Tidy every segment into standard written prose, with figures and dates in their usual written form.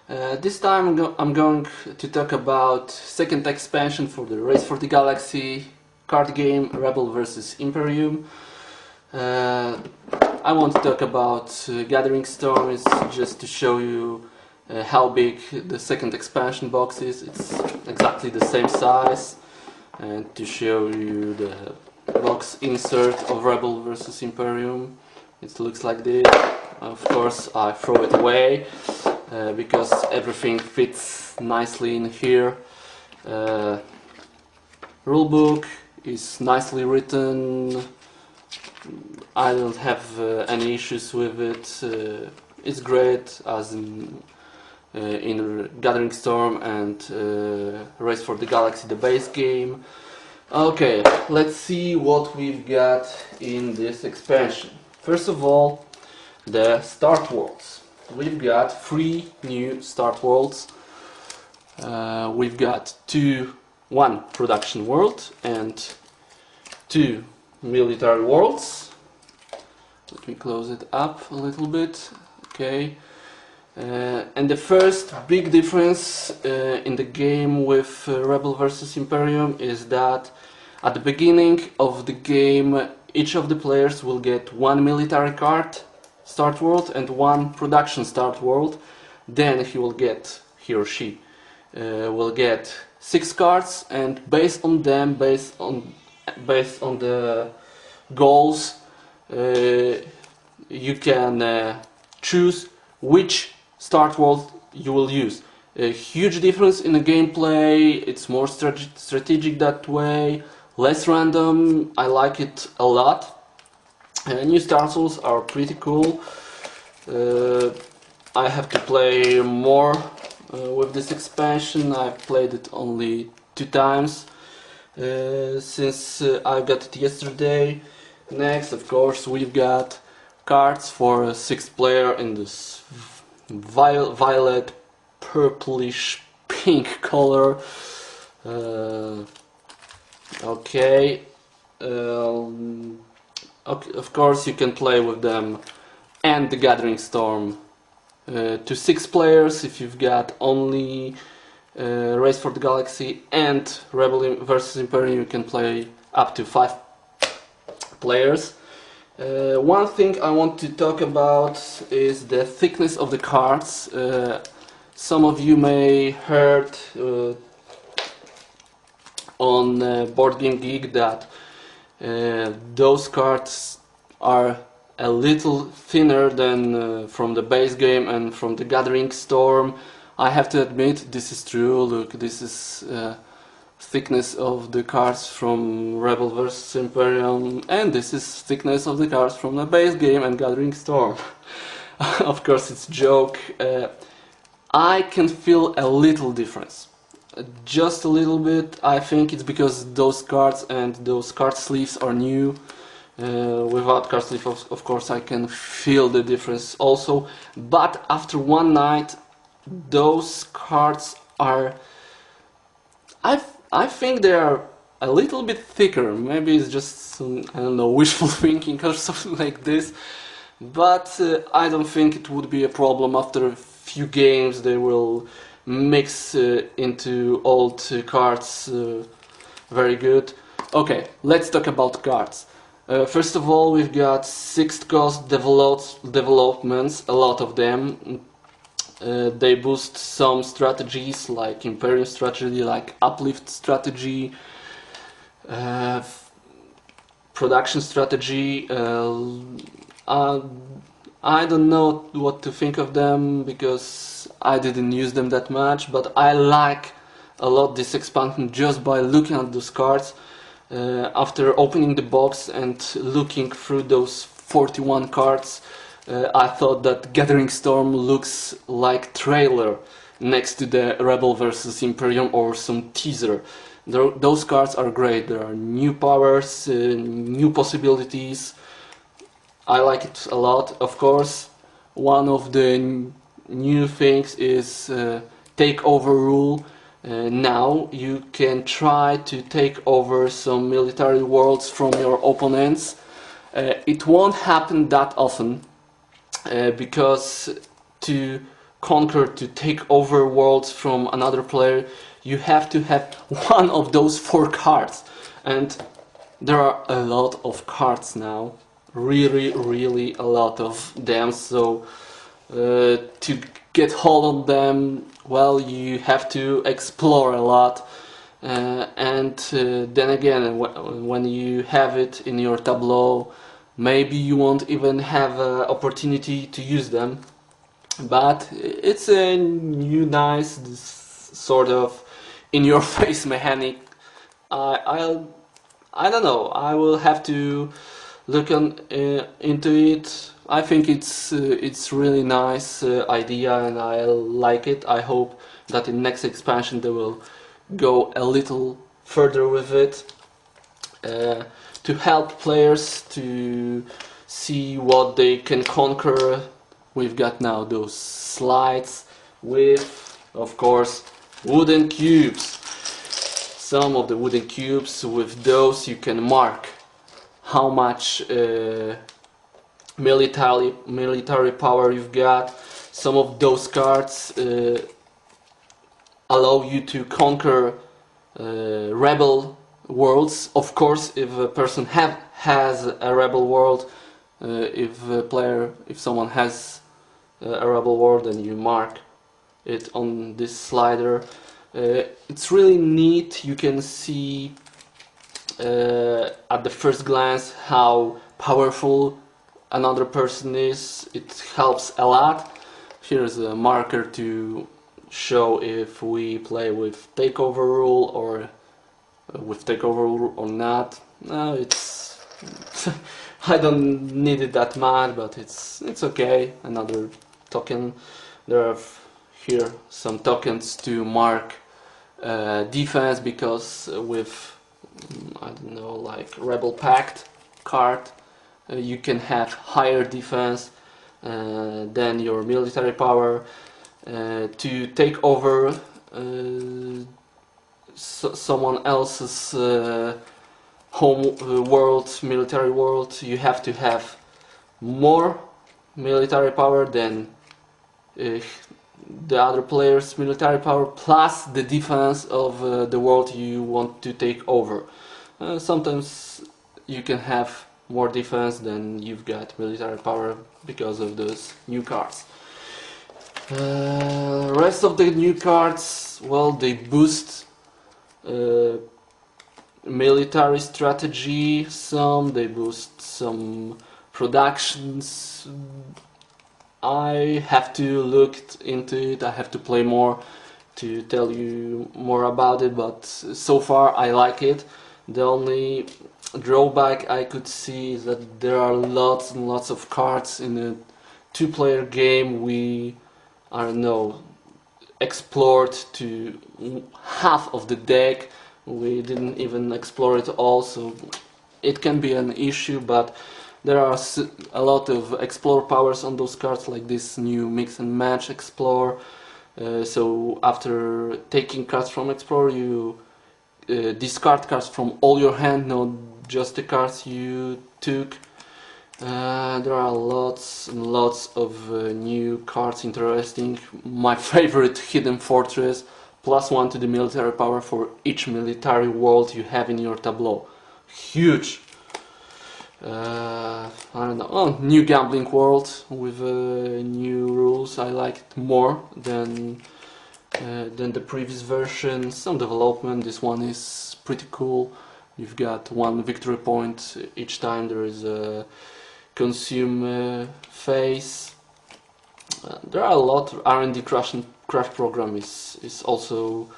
This time I'm going to talk about second expansion for the Race for the Galaxy card game Rebel vs Imperium. I want to talk about Gathering Storm. It's just to show you how big the second expansion box is. It's exactly the same size, and to show you the box insert of Rebel vs Imperium. It looks like this. Of course I throw it away because everything fits nicely in here. Rulebook is nicely written. I don't have any issues with it. It's great as in Gathering Storm and Race for the Galaxy, the base game. Okay, let's see what we've got in this expansion. First of all, the start worlds. We've got 3 new start worlds. We've got one production world and 2 military worlds. Let me close it up a little bit. Okay. And the first big difference in the game with Rebel vs Imperium is that at the beginning of the game each of the players will get 1 military card start world and 1 production start world. Then he or she will get 6 cards, and based on them, based on the goals, you can choose which start world you will use. A huge difference in the gameplay. It's more strategic that way, less random. I like it a lot. New start worlds are pretty cool. I have to play more with this expansion. I've played it only 2 times since I got it yesterday. Next, of course, we've got cards for a 6th player in this violet, purplish, pink color. Okay. Of course, you can play with them and the Gathering Storm to 6 players. If you've got only Race for the Galaxy and Rebel vs Imperium, you can play up to 5 players. One thing I want to talk about is the thickness of the cards. Some of you may heard on Board Game Geek that those cards are a little thinner than from the base game and from the Gathering Storm. I have to admit, this is true. Look, this is thickness of the cards from Rebel vs Imperium, and this is thickness of the cards from the base game and Gathering Storm. Of course, it's a joke. I can feel a little difference. Just a little bit. I think it's because those cards and those card sleeves are new. Without card sleeve, of course, I can feel the difference also. But after one night, those cards are... I think they are a little bit thicker. Maybe it's just some, I don't know, wishful thinking or something like this. But I don't think it would be a problem. After a few games, they will mix into old cards very good. Okay, let's talk about cards. First of all, we've got 6th cost developments, a lot of them. They boost some strategies like Imperium strategy, like Uplift strategy, production strategy. I don't know what to think of them because I didn't use them that much, but I like a lot this expansion just by looking at those cards. After opening the box and looking through those 41 cards, I thought that Gathering Storm looks like trailer next to the Rebel vs Imperium or some teaser. Those cards are great. There are new powers, new possibilities. I like it a lot. Of course, one of the new things is takeover rule. Now you can try to take over some military worlds from your opponents. It won't happen that often because to conquer, to take over worlds from another player, you have to have one of those 4 cards. And there are a lot of cards now, really a lot of them, so to get hold of them, well, you have to explore a lot. And then again, when you have it in your tableau, maybe you won't even have an opportunity to use them. But it's a new, nice, this sort of in-your-face mechanic. I don't know. I will have to look into it. I think it's really nice idea, and I like it. I hope that in next expansion they will go a little further with it to help players to see what they can conquer. We've got now those slides with, of course, wooden cubes. Some of the wooden cubes, with those you can mark how much military power you've got. Some of those cards allow you to conquer rebel worlds. Of course, if a person has a rebel world, if someone has a rebel world, then you mark it on this slider. It's really neat. You can see at the first glance how powerful another person is. It helps a lot. Here's a marker to show if we play with takeover rule or not. No, it's I don't need it that much, but it's okay. Another token. There are here some tokens to mark defense, because with I don't know, like Rebel Pact card, you can have higher defense than your military power to take over someone else's home world, military world. You have to have more military power than the other player's military power, plus the defense of the world you want to take over. Sometimes you can have more defense than you've got military power because of those new cards. Rest of the new cards, well, they boost military strategy, they boost some productions. I have to look into it, I have to play more to tell you more about it, but so far I like it. The only drawback I could see is that there are lots and lots of cards in a 2-player game. We, I don't know, explored to half of the deck. We didn't even explore it all, so it can be an issue, but there are a lot of explore powers on those cards, like this new mix and match explore. So after taking cards from explore, you discard cards from all your hand, not just the cards you took. There are lots and lots of new cards, interesting. My favorite, Hidden Fortress, +1 to the military power for each military world you have in your tableau. Huge! I don't know. Oh, new gambling world with new rules. I like it more than the previous version. Some development. This one is pretty cool. You've got 1 victory point each time there is a consume phase. There are a lot. R&D crash program is also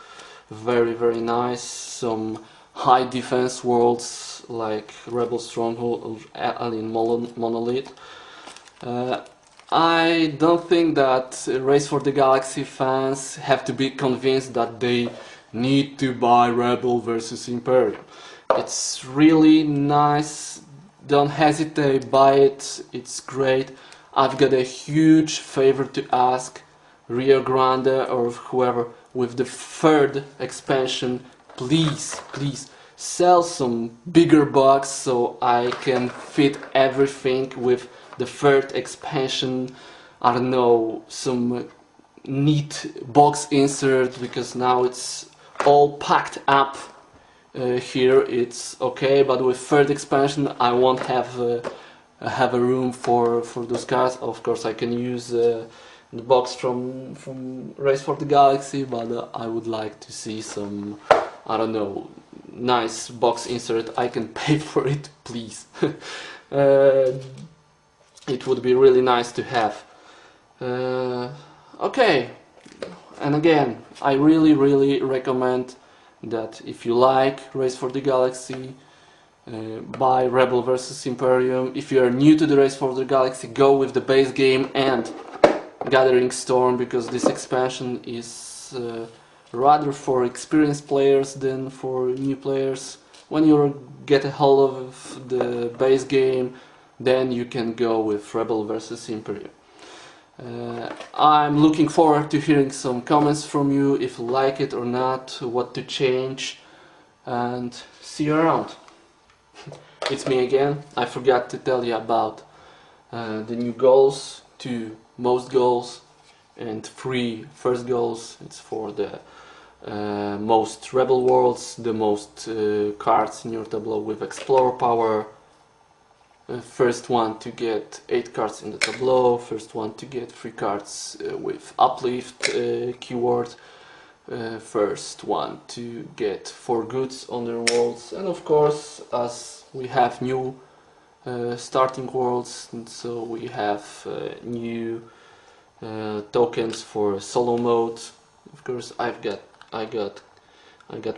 very nice. Some high defense worlds like Rebel Stronghold or Alien Monolith. I don't think that Race for the Galaxy fans have to be convinced that they need to buy Rebel versus Imperium. It's really nice, don't hesitate, buy it, it's great. I've got a huge favor to ask Rio Grande or whoever with the 3rd expansion. Please sell some bigger box so I can fit everything with the 3rd expansion. I don't know, some neat box insert, because now it's all packed up. Here it's okay, but with third expansion I won't have a room for those cards. Of course I can use the box from Race for the Galaxy, but I would like to see some, I don't know, nice box insert. I can pay for it, please. It would be really nice to have. Okay, and again, I really recommend that if you like Race for the Galaxy, buy Rebel vs Imperium. If you are new to the Race for the Galaxy, go with the base game and Gathering Storm, because this expansion is rather for experienced players than for new players. When you get a hold of the base game, then you can go with Rebel vs Imperium. I'm looking forward to hearing some comments from you, if you like it or not, what to change, and see you around. It's me again. I forgot to tell you about the new goals: 2 most goals and 3 first goals. It's for the most Rebel worlds, the most cards in your tableau with Explorer power. First one to get 8 cards in the tableau, first one to get 3 cards with uplift keyword, first one to get 4 goods on their worlds, and of course, as we have new starting worlds, and so we have new tokens for solo mode. Of course, I got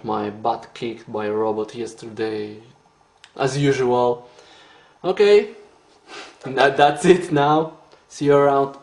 my butt kicked by a robot yesterday, as usual. Okay, that's it now. See you around.